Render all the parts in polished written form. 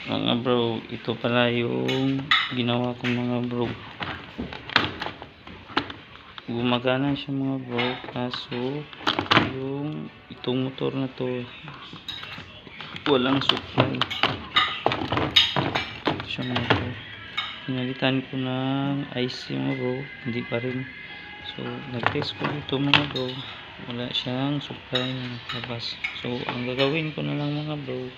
Mga bro, ito pala yung ginawa ko mga bro. Gumagana siya mga bro, kaso yung itong motor na to walang supply. Ito siya mga bro. Pinalitan ko ng IC mga bro, hindi pa rin. So nag-test ko ito mga bro, wala siyang supply na labas. So ang gagawin ko na lang mga bro,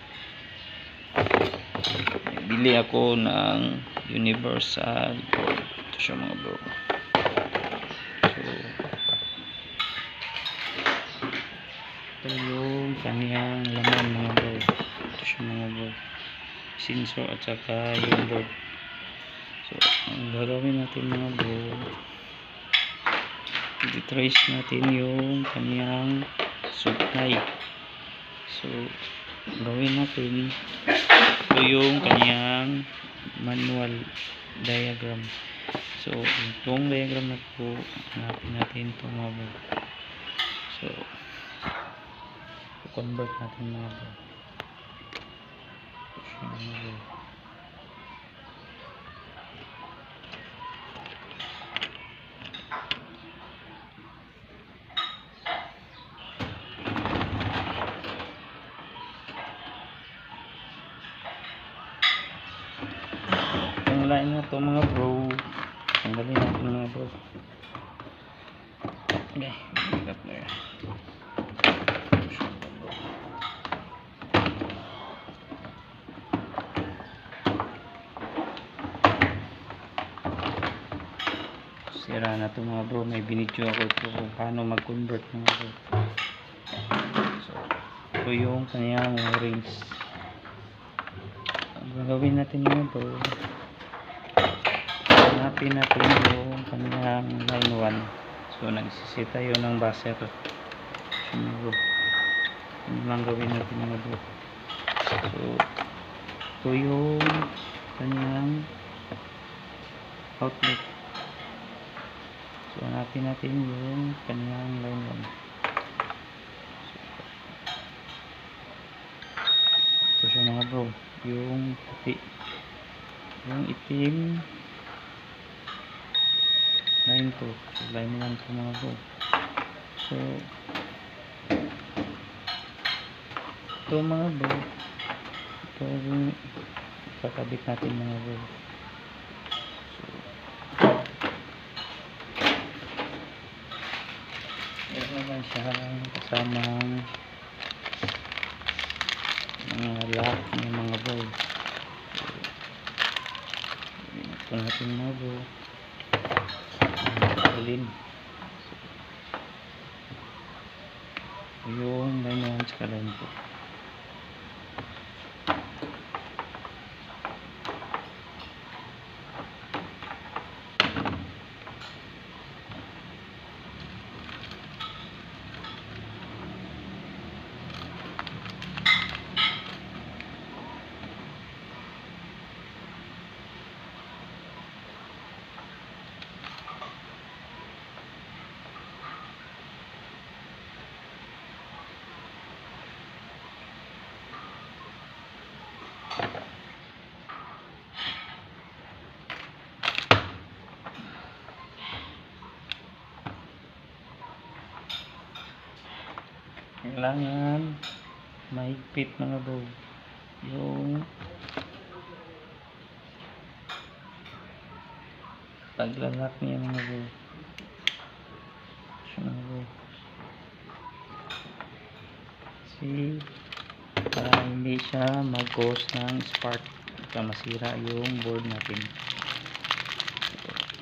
bili ako ng universal board. Ito siya mga bro. So ito yung kaniyang laman mga bro. Ito siya mga bro, sensor at saka yung board. So ang gagawin natin mga bro, i-trace natin yung kaniyang supply. So gawin natin, ito yung kaniyang manual diagram. So itong diagram na po, hanapin natin ito mga bro. So convert natin mga bro. So, mga bro, ang line na to mga bro, tanggalin natin mga bro. Okay, bigat na yan. Sira na to mga bro, may binidyo ako ito kung paano mag-convert mga bro. So ito yung kanyang rings. Ang gagawin natin mga bro, hanapin natin yung kanyang line 1. So nagsisi tayo ng buzzer. So mga bro, ano lang gawin natin mga bro. So ito yung kanyang outlet. So hanapin natin yung kanyang line 1. Ito siya mga bro, yung puti, yung itim line 2. So line 1 ito mga bro. So ito mga bro, ito yung kakabit natin mga bro. So meron naman siyang kasamang mga lock ng mga bro. So ito natin mga bro, alin yung line 1 tsaka line 2. Kailangan mahigpit mga bro yung paglalak niya mga bro. So mga bro, kasi para hindi siya mag-cause ng spark at masira yung board natin.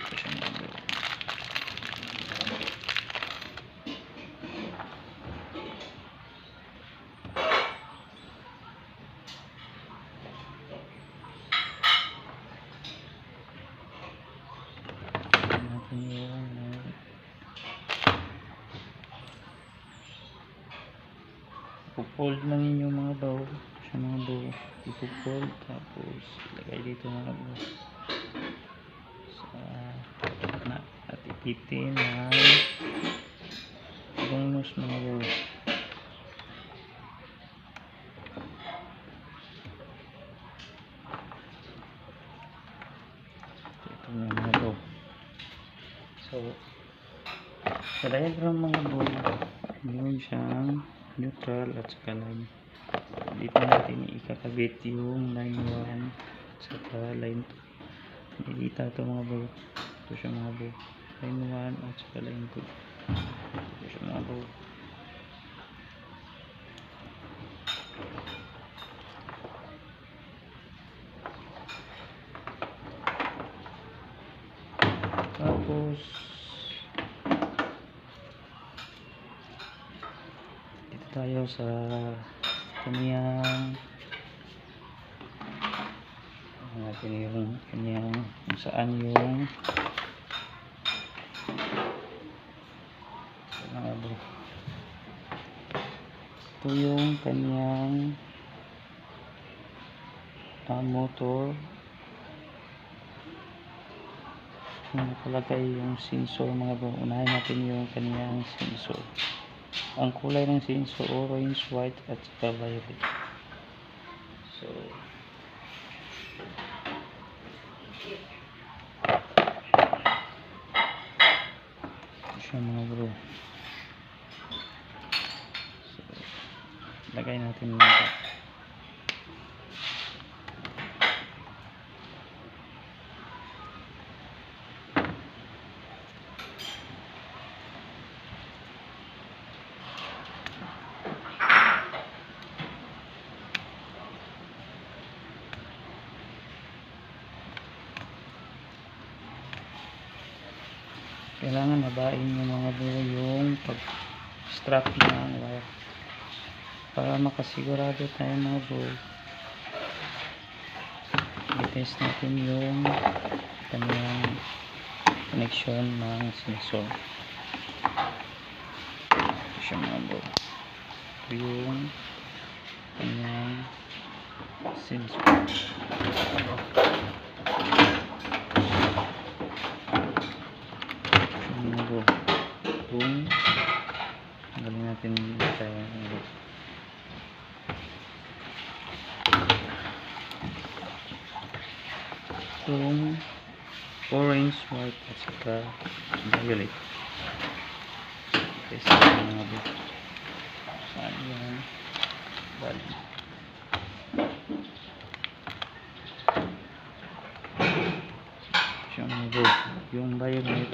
So siya mga bro. Ipo-fold lang ninyo mga bro, siya mga bro, ipo-fold tapos ilagay dito mga bro sa na at ipitin ng bonus mga bro. So, sa diagram mga bro, meron siyang neutral at saka line. Dito natin ikakabit yung line 1 at saka line 2. Dito ito mga bro. Ito siya mga bro. Line 1 at saka line 2. Ito siya mga bro. Tapos dito tayo sa kanyang natin yung kanyang kung saan yung mga bro. Ito yung kanyang motor. Nakalagay yung sensor mga bro. Unahin natin yung kanyang sensor. Ang kulay ng sensor orange, white at saka violet. So siya mga bro. So lagay natin dito. Kailangan nabain yung mga bro yung pag-strap ng wire para makasigurado tayo mga bro. I-test natin yung kanyang connection ng sensor. Ito siya mga bro. Ito yung kanyang sensor. Kung galing natin tayo itong orange, white at saka violet. Okay, sa mga bro saan yan bali siya mga bro. Yung violet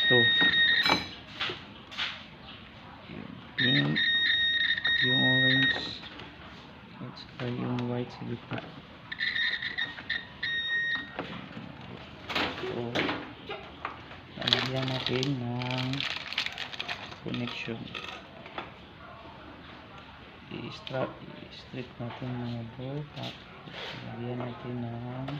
ito, yung pink, yung orange at saka yung white sa gitna. So lalagyan natin ng connection. I-strip natin mga bro. Tapos lalagyan natin ng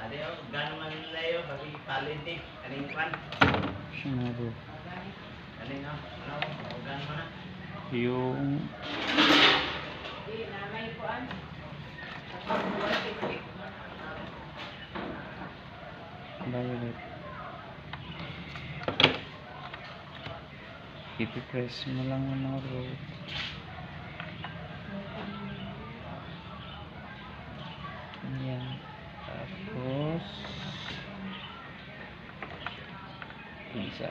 Adeo, gano'n man layo, bagi palit eh, kaning kwan. siya mga bro. Kaning ano, gano'n man na. Yung violet ipipress mo lang mga bro. Ayan. Tapos isa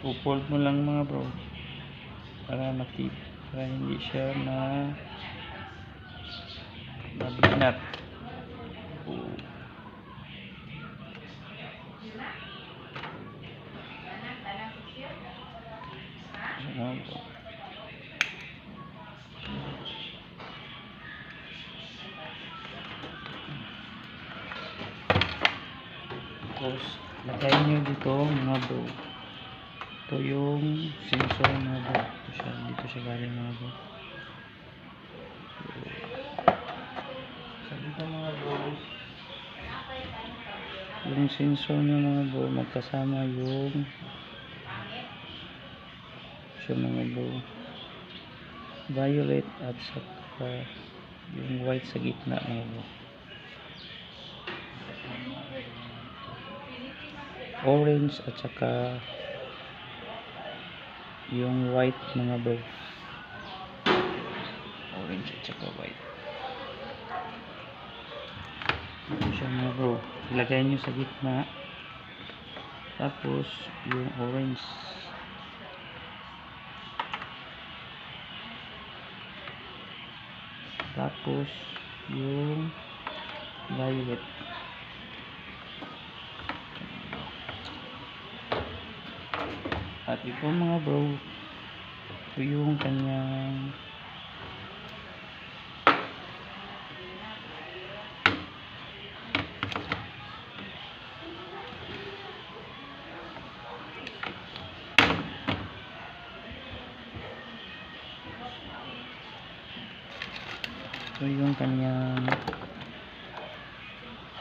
upold mo lang mga bro para para hindi siya mabinat. Mga bro. Tapos lagay nyo dito mga bro, ito yung sensor mga bro, dito siya galing mga bro. So dito mga bro, yung sensor nyo mga bro, magkasama yung siya mga bro, violet at saka yung white sa gitna mga bro, orange at saka yung white mga bro, orange at saka white. Ito siya mga bro, ilagay nyo sa gitna, tapos yung orange, tapos yung violet. At ito mga bro, ito yung kanyang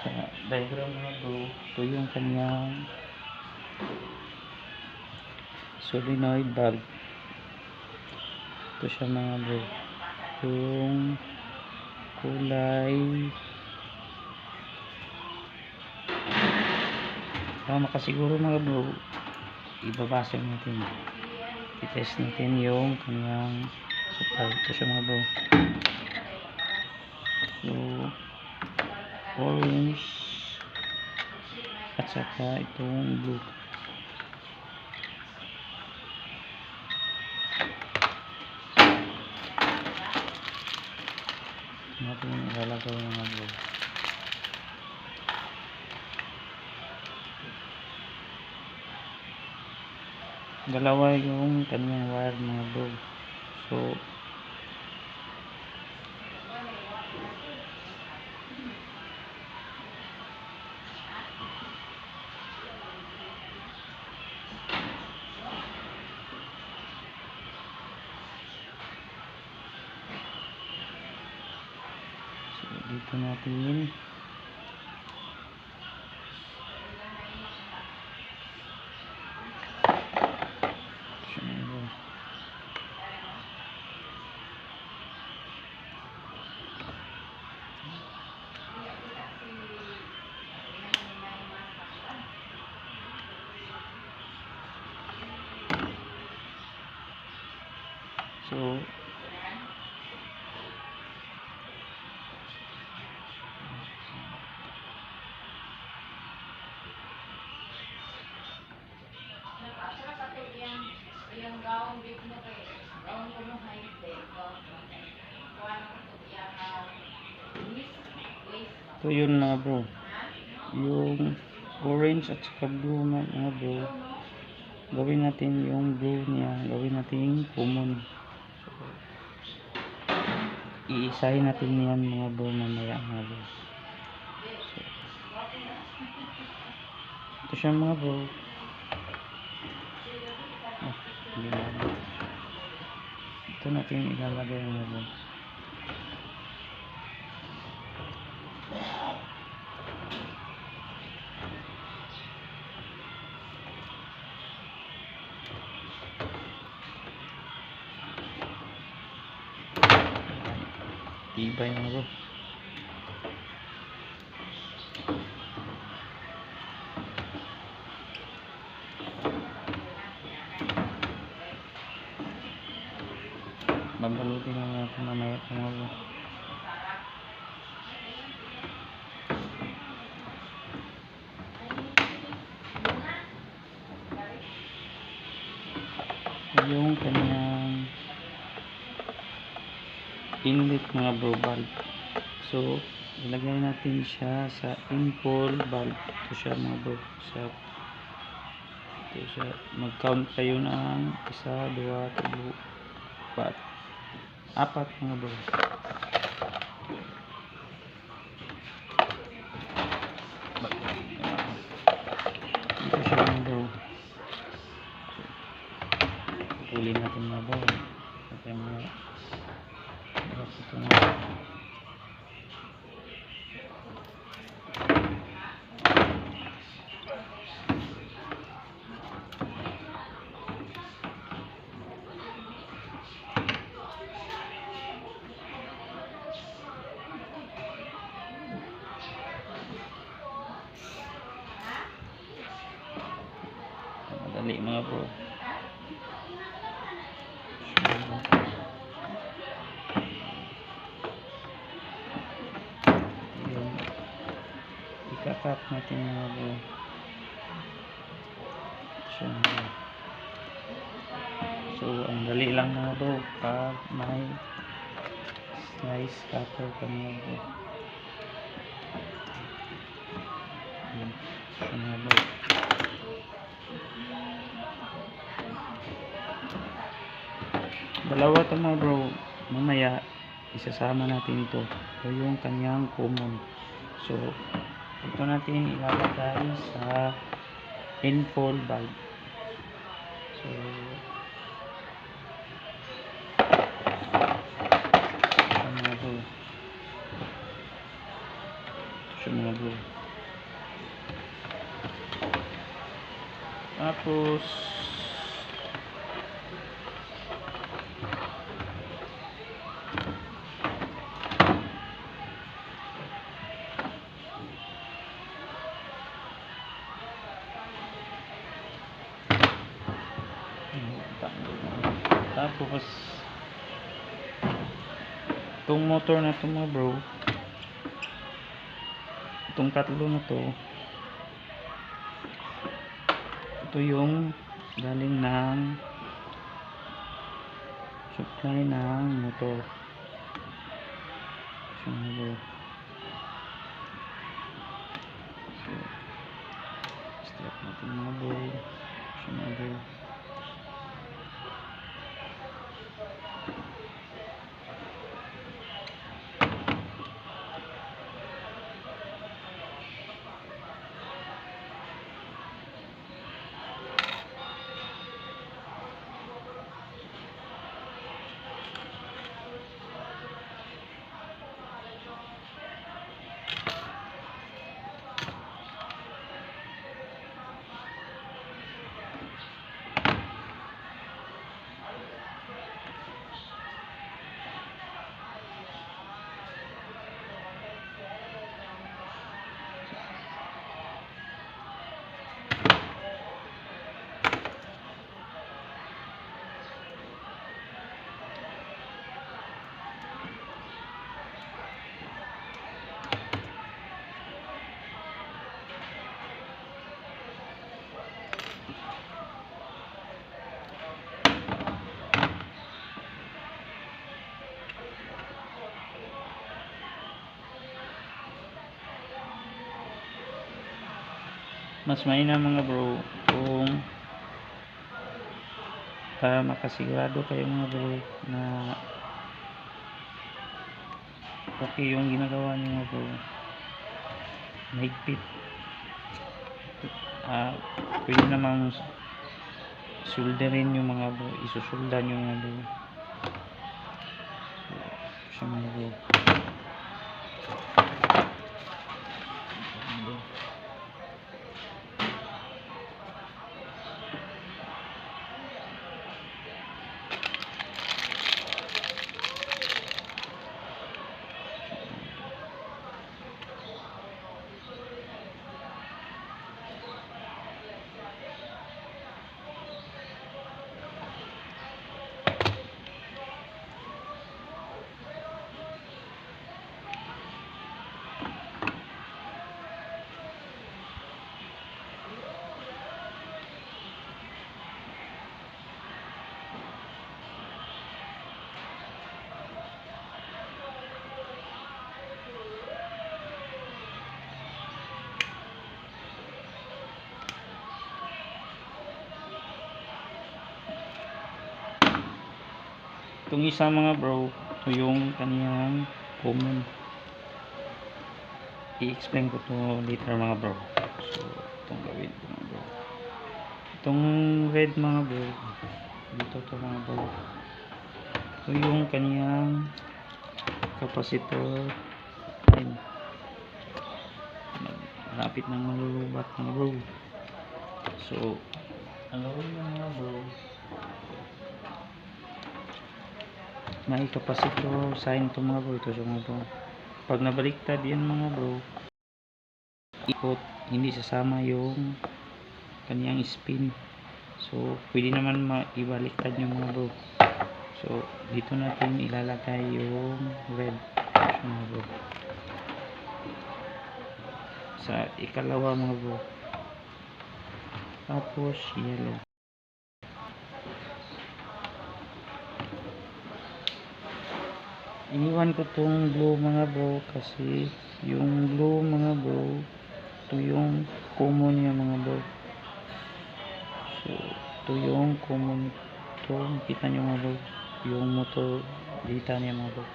sa diagram mga bro, ito yung kanyang solenoid valve. Ito siya mga bro, yung kulay para makasiguro mga bro, ibabasa natin, i-test natin yung kanyang supply. Ito siya mga bro, so orange at saka itong blue. Natin ilalagay mga bro. Dalawa yung kanyang wire mga bro, so dito natin so ito yun mga bro, yung orange at saka blue mga bro, gawin natin yung blue niya, gawin natin common, iisahin natin yan mga bro mamaya mga bro. So, ito siya mga bro, hindi na, ito natin ilalagay mga bro. Tibay mga bro. Babalutin na natin mamaya mga bro. yung kanyang inlet mga bro valve. So ilagay natin siya sa infall valve. Ito siya mga bro. Ito siya. Mag count kayo ng 1, 2, 3, 4 mga bro. Ito siya mga bro. Pulin natin mga bro. Ito yung mga ito na. Madali mga bro. Yung ikakat natin mga bro. Siya mga bro. So ang dali lang mga bro pag may slice cutter ka mga bro. Yan. Siya mga bro. Dalawa ito mga bro. Mamaya isasama natin ito. Ito yung kanyang common. So ito natin ilalagay sa infall valve. So ito mga bro. Ito siya mga bro. Tapos itong motor na ito mga bro, itong tatlo na ito yung galing ng supply ng motor. So mga bro, so start natin mga bro. So mga bro, mas mainam mga bro kung para makasigurado kayo mga bro na okay yung ginagawa niyo mga bro, mahigpit. Pwede namang solderin yung mga bro, isusuldan yung mga bro. So, mga bro, Itong isa mga bro, ito yung kaniyang common. I-explain ko to later mga bro. So itong gawin ko mga bro. Itong red mga bro, dito to mga bro. Ito yung kaniyang capacitor. Ayun. Malapit nang malulubat mga bro. So ang gawin mo mga bro, may capacitor sign to mga bro. Ito siya mga bro. Pag nabaliktad yan mga bro, ikot, hindi sasama yung kaniyang spin. So pwede naman ibaliktad yung mga bro. So dito natin ilalagay yung red. So, mga bro, sa ikalawa mga bro, tapos yellow. Iniwan ko tong blue mga bro kasi yung blue mga bro, ito yung common niya mga bro. So ito yung common, ito kita nyo mga bro, yung motor data niya mga bro.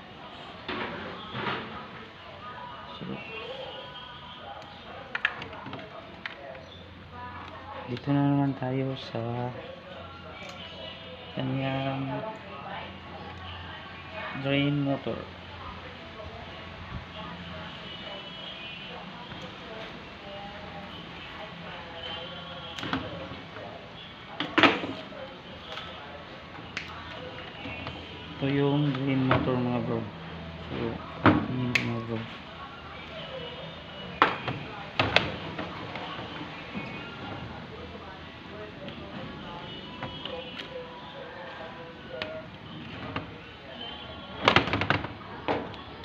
So dito na naman tayo sa kanyang drain motor. Ito yung drain motor mga bro. So yun mga bro.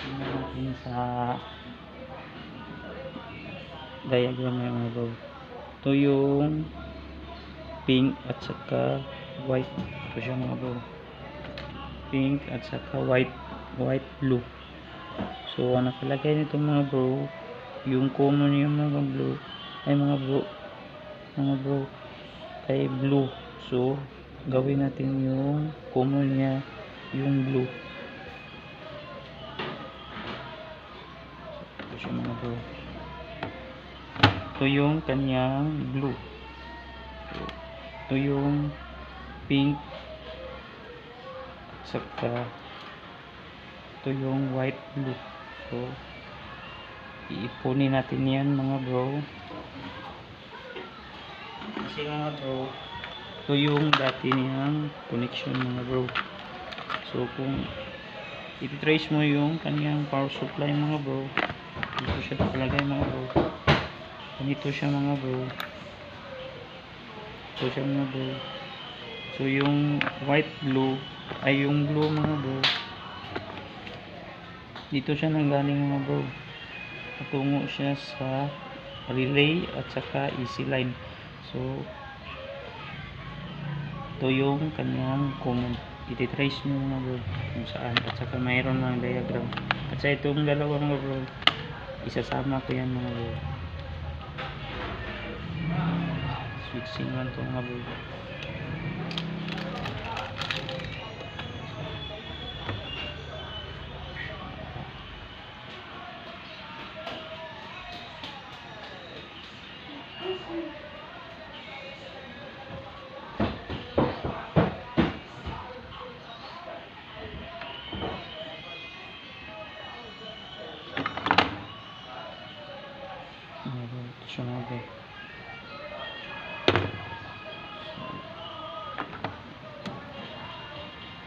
Tingnan natin sa diagram na mga bro. Ito yung pink at saka white. Ito siya mga bro. Pink at saka white blue. So ang nakalagay nito mga bro, yung common yung mga blue ay mga bro ay blue. So gawin natin yung common niya yung blue. Ito siya mga bro. Ito yung kanyang blue. So, ito yung pink at saka ito yung white blue. So iipunin natin yan mga bro, kasi mga bro, ito yung dati niyang connection mga bro. So kung i-trace mo yung kanyang power supply mga bro, dito siya nakalagay mga bro. Ganito siya mga bro. Ito siya mga bro. So yung white blue ay yung blue mga bro, dito siya nanggaling mga bro. Patungo siya sa relay at saka easy line. So ito yung kanyang common. Iti-trace nyo mga bro kung saan, at saka mayroon mga diagram. At sa itong dalawa mga bro, isasama ko yan mga bro. Switching lang ito mga bro. Ito siya mga bro.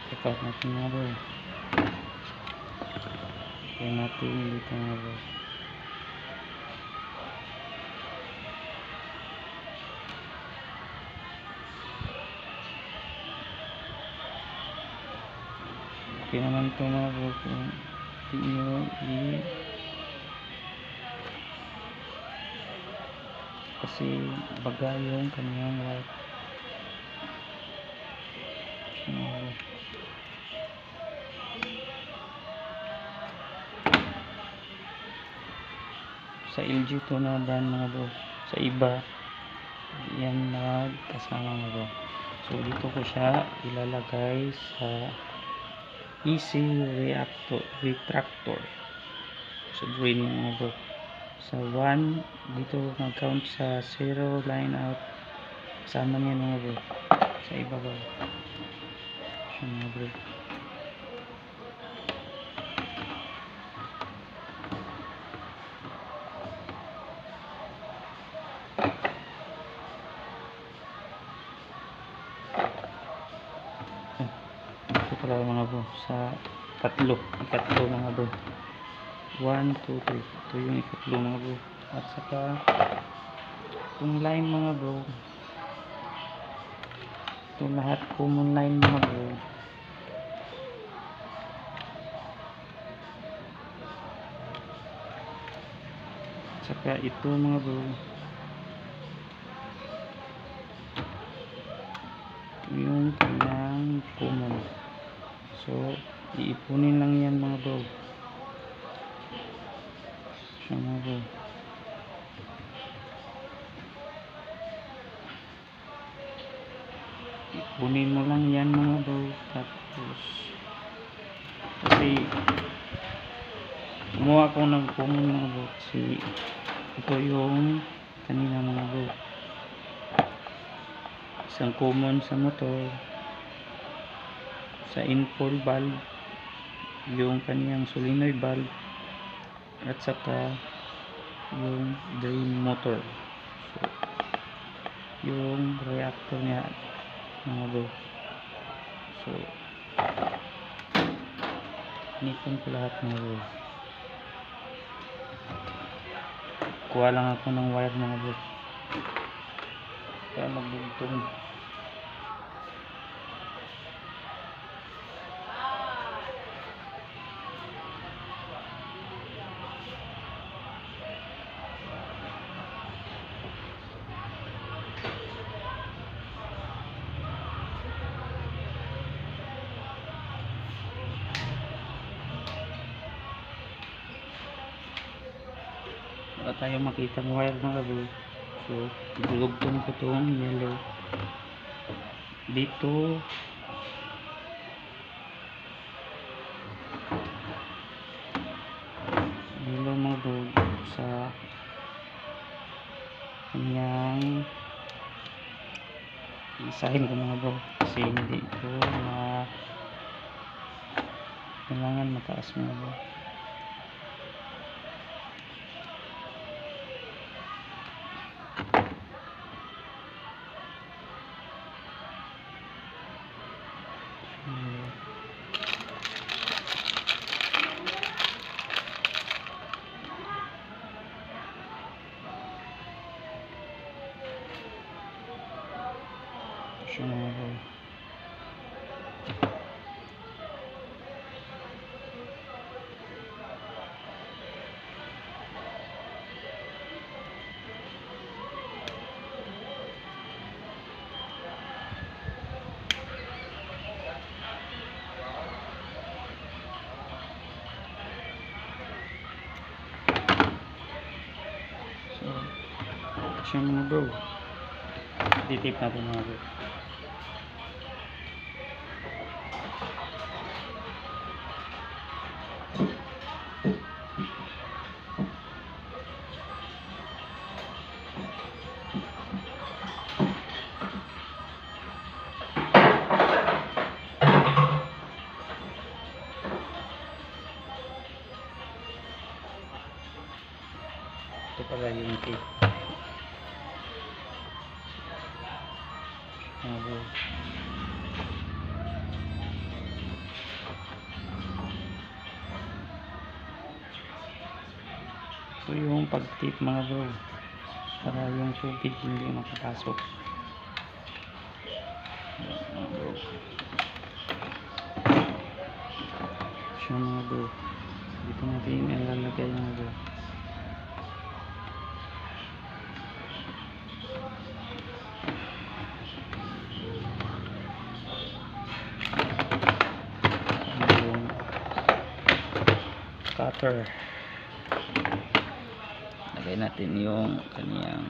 Check out natin mga bro. Kaya natin dito mga bro. Okay naman ito mga bro. Kung hindi nyo kasi baga yung kanyang white. Sa LG to na brand mga bro. Sa iba yan nagkasama mga bro. So dito ko siya ilalagay sa easy retractor. So green mga bro. Sa 1 dito mag-count sa 0 line out. Sama niyan mga bro. Sa ibabaw. So mga bro. Ito pala mga bro. Sa ikatlo mga bro. 1, 2, 3. Ito yung ikatlo mga bro. At saka itong line mga bro. Ito lahat common line mga bro. At saka ito mga bro. Ito yung kanyang common. So iipunin lang yan mga bro. So mga bro. Ipunin mo lang yan mga bro. Tapos kasi gumawa ko ng common mga bro. Kasi ito yung kanina mga bro. Isang common sa motor. Sa input valve. Yung kaniyang solenoid valve. At saka yung drain motor. So yung reactor niya mga bro. So nipon ko lahat mga bro. Kuha lang ako ng wire mga bro. Kaya magbugtong. Wala tayo makita ng wire mga bro. So ibulugtong ko itong yellow dito. Yellow mga bro sa kanyang isahin ko mga bro. Kasi hindi ito na kailangan mataas mga bro. So mga bro. Siya mga bro. Titip natin mga bro. Ito pala yung tape. Mga bro. Ito yung pag-tape mga bro. Para yung tubig hindi makapasok. Mga bro. Siya mga bro. Dito natin ilalagay mga bro. Cutter. Lagay natin yung kaniyang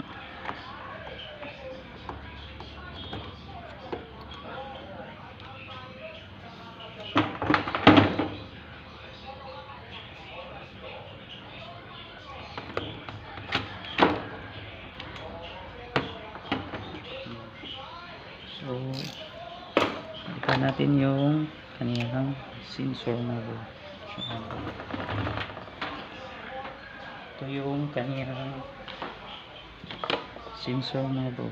So balikan natin yung kaniyang sensor mga bro. So, ito yung kaniyang sensor mga bro.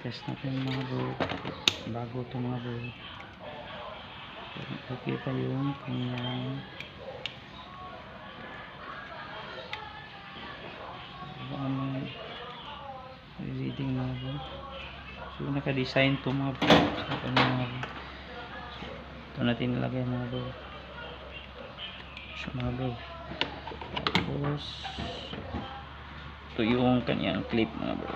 Test natin mga bro, bago ito mga bro. Okay pa yung kaniyang reading mga bro. So naka-design ito mga bro. So, ito natin nilagay mga bro. So mga bro, tapos ito yung kaniyang clip mga bro.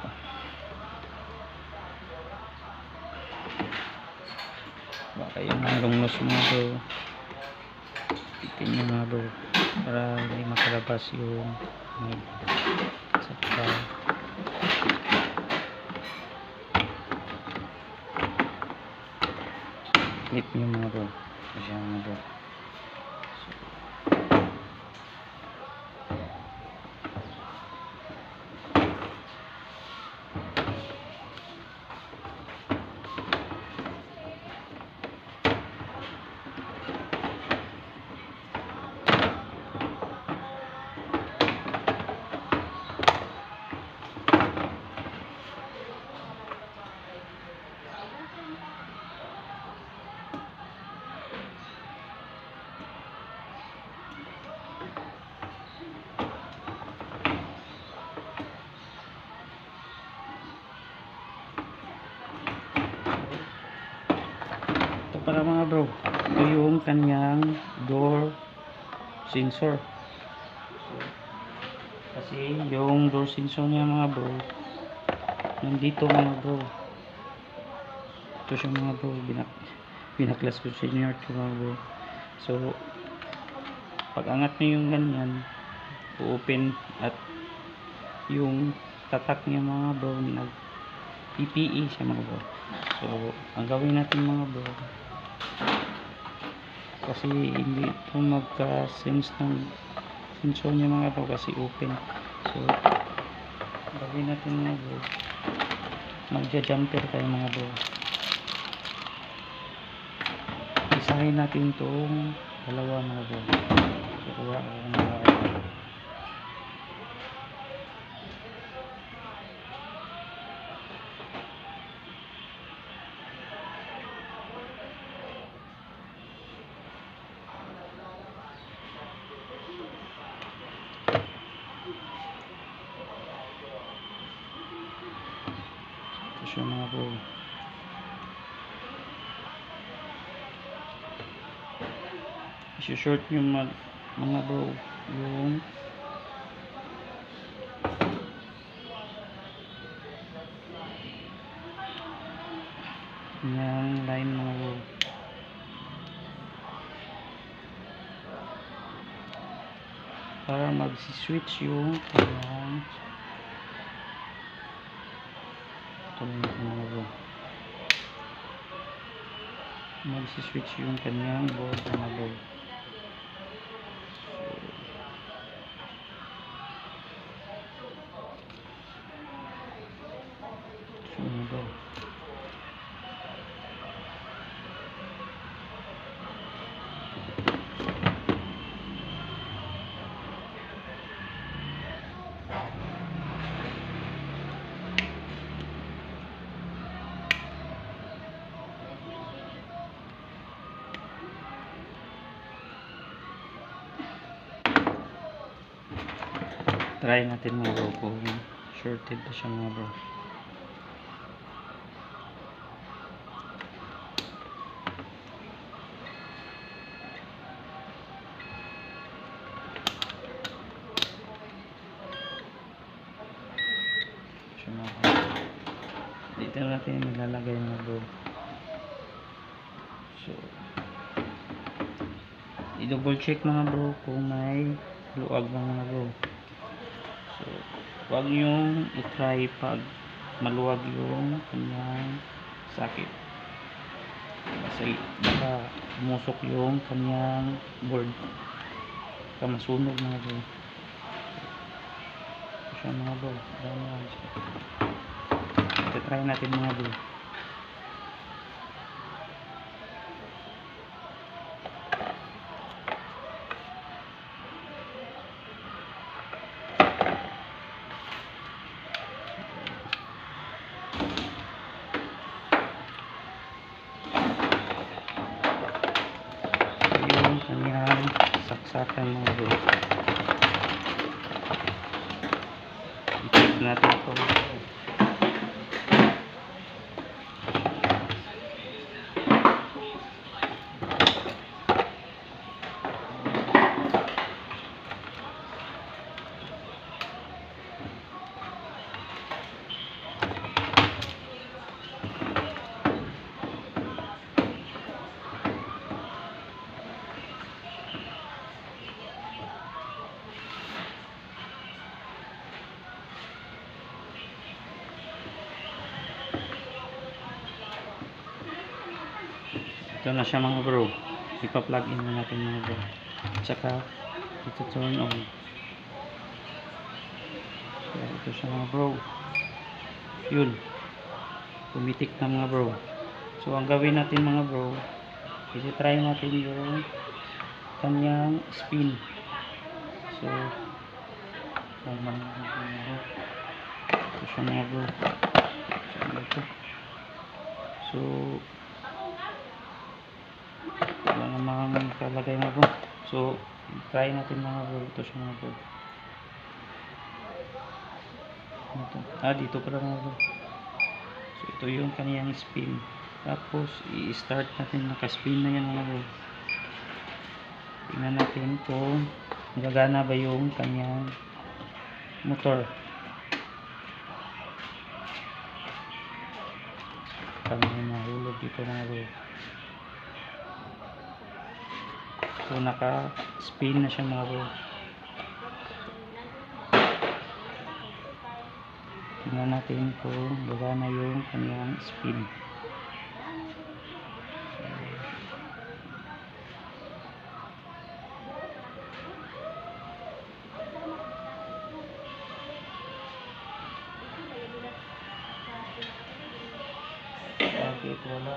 Baka yung long nose mga bro, pitin nyo mga bro para hindi makalabas yung saka clip nyo mga bro. Kasi mga bro, para mga bro, ito yung kanyang door sensor. Kasi yung door sensor niya mga bro nandito mga bro. Ito siya mga bro, binaklas ko sa inyo ito mga bro. So pag angat niyo yung ganyan, open at yung tatak niya mga bro nag PPE siya mga bro. So ang gawin natin mga bro, kasi hindi ito magka-sense ng sensor niya mga bro kasi open. So gawin natin mga bro, magja-jumper tayo mga bro. Isahin natin itong dalawa mga bro. So kuha ako mga siya mga bro. I-short nyo mga bro yung line mga bro. Para mag-switch yung kanyang mga bro, mag-switch yung kanyang board mga bro. So mga bro, try natin mga bro kung shorted pa siya mga bro. So, mga bro, dito natin nilalagay mga bro. So i-double check mga bro kung may luag mga bro. So huwag yung i-try pag maluwag yung kanyang sakit, kasi baka umusok yung kanyang board, baka masunog mga bro. So siya mga bro, try natin mga bro. Yung kanyang saksakan mga bro. I-check natin ito. Ito na siya mga bro. Ipa-plug in na natin mga bro. Tsaka ito turn on. Kaya ito siya mga bro. Yun. Pumitik na mga bro. So ang gawin natin mga bro, i-try natin yung kanyang spin. So ito siya mga bro. So wala namang kalagay mga bro. So try natin mga bro. Ito siya mga bro. Dito pala mga bro. So ito yung kaniyang spin. Tapos i-start natin. Naka-spin na yan mga bro. Tingnan natin kung gagana ba yung kaniyang motor. Kami nahulog dito mga bro. So naka-spin na siya mga bro. Tingnan natin kung gagana yung kanyang spin. Bakit wala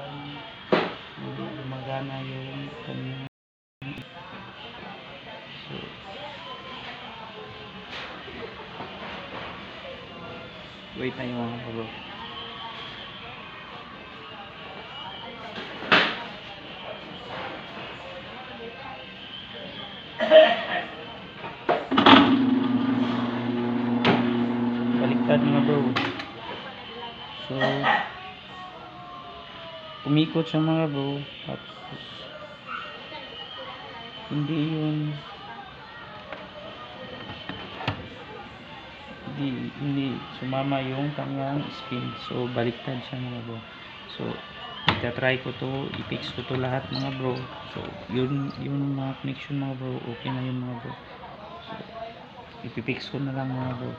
hindi gumagana yung kanyang wait na yung mga bro. Baliktad mga bro. So umikot siya mga bro. Tapos hindi sumama yung kanyang spin. So baliktad siya mga bro. So itatry ko to, i-fix ko to lahat mga bro. So yun mga connection mga bro, okay na yun mga bro. So ipipix ko na lang mga bro.